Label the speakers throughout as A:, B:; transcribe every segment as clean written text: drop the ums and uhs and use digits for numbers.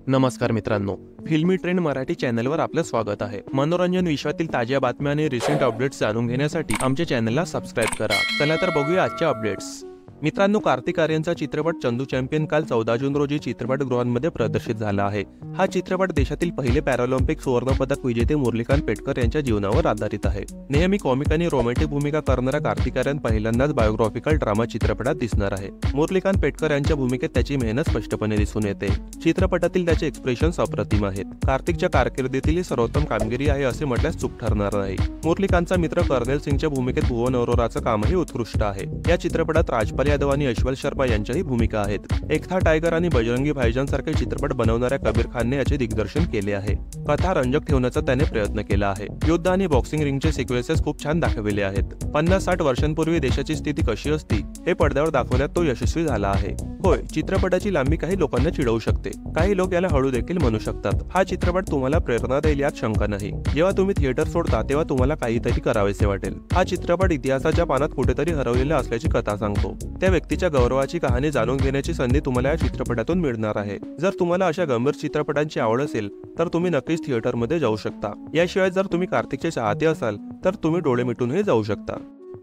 A: नमस्कार मित्रांनो, फिल्मी ट्रेंड मराठी चॅनलवर आपलं स्वागत आहे। मनोरंजन विश्वातील ताज्या बातम्या आणि रिसेंट अपडेट्स जाणून घेण्यासाठी आमच्या चॅनलला सबस्क्राईब करा। चला तर बघूया आजचे अपडेट्स। मित्रांनो, कार्तिक आर्यनचा चित्रपट चंदू चॅम्पियन काल 14 जून रोजी चित्रपटगृहांमध्ये प्रदर्शित झाला आहे। हा चित्रपट देशातील पहिले पॅरालिम्पिक सुवर्णपदक विजेते मुरलीकांत पेटकर यांच्या जीवनावर आधारित आहे। नेहमी कॉमिक आणि रोमॅन्टिक भूमिका करणारा कार्तिक आर्यन पहिल्यांदाच बायोग्राफिकल ड्रामा चित्रपटात दिसणार आहे। मुरलीकांत पेटकर यांच्या भूमिकेत त्याची मेहनत स्पष्टपणे दिसून येते। चित्रपटातील त्याचे एक्सप्रेशन्स अप्रतिम आहेत। कार्तिकच्या कारकिर्दीतील सर्वोत्तम कामगिरी आहे असे म्हटल्यास चूक ठरणार नाही। मुरलीकांतचा मित्र कर्नल सिंगच्या भूमिकेत भुवन अरोराचं कामही उत्कृष्ट आहे। या चित्रपटात राजपाल यादव आणि ऐश्वर्य शर्मा यांच्याही भूमिका आहेत। एक था टायगर आणि बजरंगी भाईजान सारखे चित्रपट बनवणाऱ्या कबीर खानने याचे दिग्दर्शन केले आहे। कथा रंजक ठेवण्याचा त्याने प्रयत्न केला आहे। युद्ध आणि बॉक्सिंग रिंगचे सिक्वेन्सेस खूप छान दाखवले आहेत। 50-60 वर्षांपूर्वी देशाची स्थिती कशी असती हे पडद्यावर दाखवण्यात तो यशस्वी झाला आहे। होय, चित्रपटाची लांबी काही लोकांना चिडवू शकते, काही लोक याला हळू देखील म्हणू शकतात। हा चित्रपट तुम्हाला प्रेरणा देईल यात शंका नाही। जेव्हा तुम्ही थिएटर सोडता तेव्हा तुम्हाला काहीतरी करावेसे वाटेल। हा चित्रपट इतिहासाच्या पानात कुठेतरी हरवलेला असल्याची कथा सांगतो। त्या व्यक्तीच्या गौरवाची कहाणी जाणून घेण्याची संधी तुम्हाला या चित्रपटातून मिळणार आहे। जर तुम्हाला अशा गंभीर चित्रपटांची आवड असेल तर तुम्ही नक्कीच थिएटरमध्ये जाऊ शकता। याशिवाय जर तुम्ही कार्तिकचे चाहते असाल तर तुम्ही डोळे मिटूनही जाऊ शकता।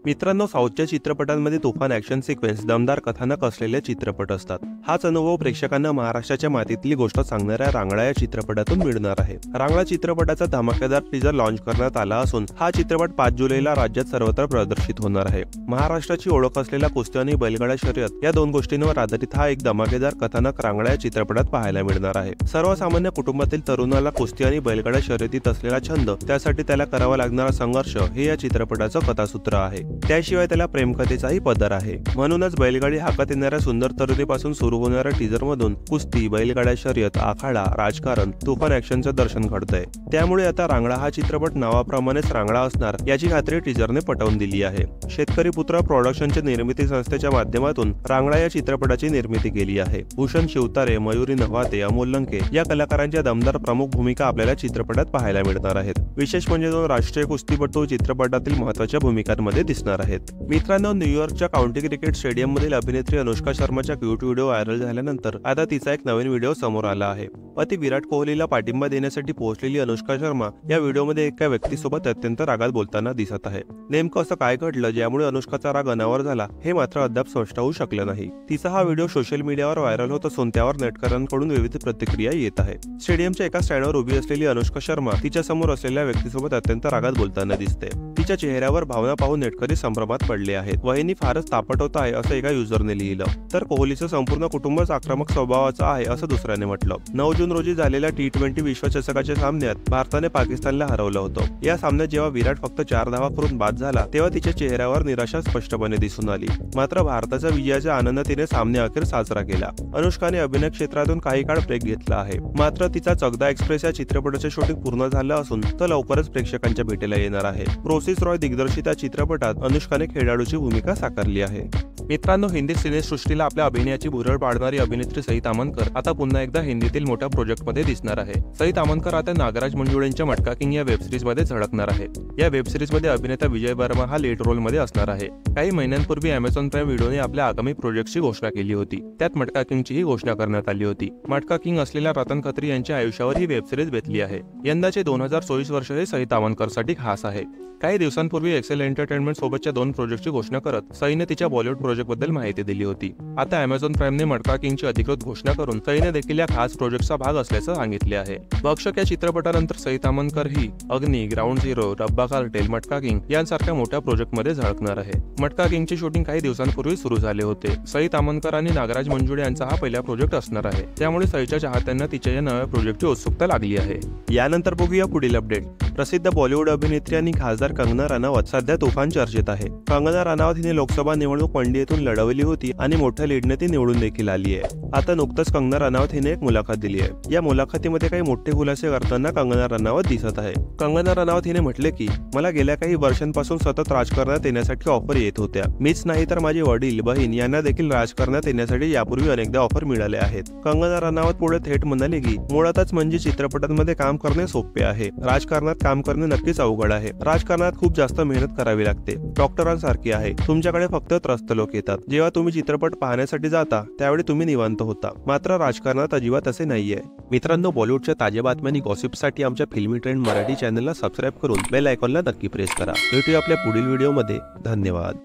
A: मित्रांनो, साऊथच्या चित्रपटांमध्ये तुफान ॲक्शन सिक्वेन्स, दमदार कथानक असलेले चित्रपट असतात। हाच अनुभव प्रेक्षकांना महाराष्ट्राच्या मातीतली गोष्ट सांगणाऱ्या रांगडा या चित्रपटातून मिळणार आहे। रांगडा चित्रपटाचा धमाकेदार टीजर लॉन्च करण्यात आला असून हा चित्रपट 5 जुलैला राज्यात सर्वत्र प्रदर्शित होणार आहे। महाराष्ट्राची ओळख असलेल्या कुस्ती आणि बैलगाडा शर्यत या दोन गोष्टींवर आधारित हा एक धमाकेदार कथानक रांगडा या चित्रपटात पाहायला मिळणार आहे। सर्वसामान्य कुटुंबातील तरुणाला कुस्ती आणि बैलगाडा शर्यतीत असलेला छंद, त्यासाठी त्याला करावा लागणारा संघर्ष हे या चित्रपटाचं कथासूत्र आहे। त्याशिवाय त्याला प्रेमकथेचाही पदर आहे। म्हणूनच बैलगाडी हाकत येणाऱ्या सुंदर तरुणीपासून सुरू होणाऱ्या टीजर मधून कुस्ती, बैलगाडा शर्यत, आखाडा, राजकारण, तुफान ॲक्शनचं दर्शन घडतंय। त्यामुळे आता रांगडा हा चित्रपट नावाप्रमाणेच रांगडा असणार याची खात्री टीजरने पटवून दिली आहे। शेतकरी पुत्र प्रोडक्शनच्या निर्मिती संस्थेच्या माध्यमातून रांगडा या चित्रपटाची निर्मिती केली आहे। भूषण शिवतारे, मयुरी नव्हाते, अमोल लंके या कलाकारांच्या दमदार प्रमुख भूमिका आपल्याला चित्रपटात पाहायला मिळणार आहेत। विशेष म्हणजे 2 राष्ट्रीय कुस्तीपटू चित्रपटातील महत्त्वाच्या भूमिकांमध्ये दिसणार आहेत। मित्रांनो, न्यूयॉर्कच्या काउंटी क्रिकेट स्टेडियम मधील अभिनेत्री अनुष्का शर्माचा क्यूट व्हिडिओ व्हायरल झाल्यानंतर आता तिचा एक नवीन व्हिडिओ समोर आला आहे। पती विराट कोहलीला पाठिंबा देण्यासाठी पोहोचलेली अनुष्का शर्मा या व्हिडिओमध्ये एका व्यक्तीसोबत अत्यंत रागात बोलताना दिसत आहे। नेमकं असं काय घडलं ज्यामुळे अनुष्काचा राग अनावर झाला हे मात्र अद्याप स्पष्ट होऊ शकलं नाही। तिचा हा व्हिडिओ सोशल मीडियावर व्हायरल होत असून त्यावर नेटकऱ्यांकडून विविध प्रतिक्रिया येत आहेत। स्टेडियमच्या एका स्टँडवर उभी असलेली अनुष्का शर्मा तिच्या समोर असलेल्या व्यक्तीसोबत अत्यंत रागात बोलताना दिसते। तिच्या चेहऱ्यावर भावना पाहून नेटकरी संभ्रमात पडले आहेत। वहिनी फारच तापट होत आहे असं एका युजरने लिहिलं, तर कोहलीचं संपूर्ण कुटुंबच आक्रमक स्वभावाचं आहे असं दुसऱ्याने म्हटलं। 9 जून रोजी झालेल्या T20 विश्वचषकाच्या सामन्यात भारताने पाकिस्तानला हरवलं होतं। या सामन्यात जेव्हा विराट फक्त 4 धावा करून बाद झाला तेव्हा तिच्या चेहऱ्यावर निराशा स्पष्टपणे दिसून आली। मात्र भारताच्या विजयाचा आनंद तिने सामन्याअखेर साजरा केला। अनुष्काने अभिनय क्षेत्रातून काही काळ ब्रेक घेतला आहे। मात्र तिचा चगदा एक्सप्रेस या चित्रपटाचे शूटिंग पूर्ण झालं असून तो लवकरच प्रेक्षकांच्या भेटीला येणार आहे। प्रोसिस रॉय दिग्दर्शित या चित्रपटात अनुष्काने खेळाडूची भूमिका साकारली आहे। मित्रांनो, हिंदी सिनेसृष्टीला आपल्या अभिनयाची भुरळ पाडणारी अभिनेत्री सई ताम्हणकर आता पुन्हा एकदा हिंदीतील मोठ्या प्रोजेक्टमध्ये दिसणार आहे। सई ताम्हणकर आता नागराज मंजुळेंच्या मटका किंग या वेबसिरीज मध्ये झळकणार आहे। या वेबसिरीज मध्ये अभिनेता विजय वर्मा हा लीड रोल मध्ये असणार आहे। काही महिन्यांपूर्वी अमेझॉन प्राईम व्हिडिओने आपल्या आगामी प्रोजेक्टची घोषणा केली होती। त्यात मटका किंगचीही घोषणा करण्यात आली होती। मटका किंग असलेल्या रतन खत्री यांच्या आयुष्यावर ही वेबसिरीज बेतली आहे। यंदाचे 2024 वर्ष हे सई ताम्हणकरसाठी खास आहे। काही दिवसांपूर्वी एक्सेल एंटरटेनमेंट सोबतच्या 2 प्रोजेक्टची घोषणा करत सईने तिच्या बॉलिवूड प्रोजेक्ट बद्दल माहिती दिली होती। आता अमेझॉन प्राईमने मटका किंगची अधिकृत घोषणा करून सईने देखील या खास प्रोजेक्टचा भाग असल्याचं सांगितले आहे। भक्षक या चित्रपटानंतर सई ताम्हणकर ही अग्नी, ग्राउंड झिरो, डब्बा कार्टेल, मटका किंग यांसारख्या मोठ्या प्रोजेक्टमध्ये झळकणार आहे। मटका किंगचे शूटिंग काही दिवसांपूर्वी सुरू झाले होते। सई ताम्हणकर आणि नागराज मंजुळे यांचा हा पहिला प्रोजेक्ट असणार आहे। त्यामुळे सईच्या चाहत्यांना तिच्या या नव्या प्रोजेक्टची उत्सुकता लागली आहे। यानंतर बघूया पुढील अपडेट। प्रसिद्ध बॉलिवूड अभिनेत्री आणि खासदार कंगना रनौत सध्या तुफान चर्चेत आहे। कंगना रनौत हिने लोकसभा निवडणूक पणजीतून लढवली होती आणि मोठ्या लीडने ती निवडून देखील आली आहे। आता नुकतंच कंगना रनौत हिने एक मुलाखत दिली आहे। या मुलाखतीमध्ये काही मोठे खुलासे करताना कंगना रनौत दिसत आहे। कंगना रनौत हिने म्हटले की मला गेल्या काही वर्षांपासून सतत राजकारणात येण्यासाठी ऑफर येत होत्या। मीच नाही तर माझे वडील, बहीण यांना देखील राजकारणात येण्यासाठी यापूर्वी अनेकदा ऑफर मिळाले आहेत। कंगना रनौत पुढे थेट म्हणाले की मुळातच म्हणजे चित्रपटांमध्ये काम करणे सोपे आहे, राजकारणात काम करणे नक्कीच अवघड आहे. राजकारणात खूप जास्त मेहनत करावी लागते. डॉक्टरांसारखी आहे. तुमच्याकडे फक्त त्रस्त लोक येतात. जेव्हा तुम्ही चित्रपट पाहण्यासाठी जाता त्यावेळी तुम्ही निवांत होता. मात्र राजकारणात अजिबात असे नाहीये. मित्रांनो, बॉलिवूडच्या ताज्या बातम्या आणि गॉसिपसाठी आमच्या फिल्मी ट्रेंड मराठी चॅनलला सबस्क्राईब करून बेल आयकॉनला नक्की प्रेस करा. भेटूया आपल्या पुढील व्हिडिओमध्ये. धन्यवाद.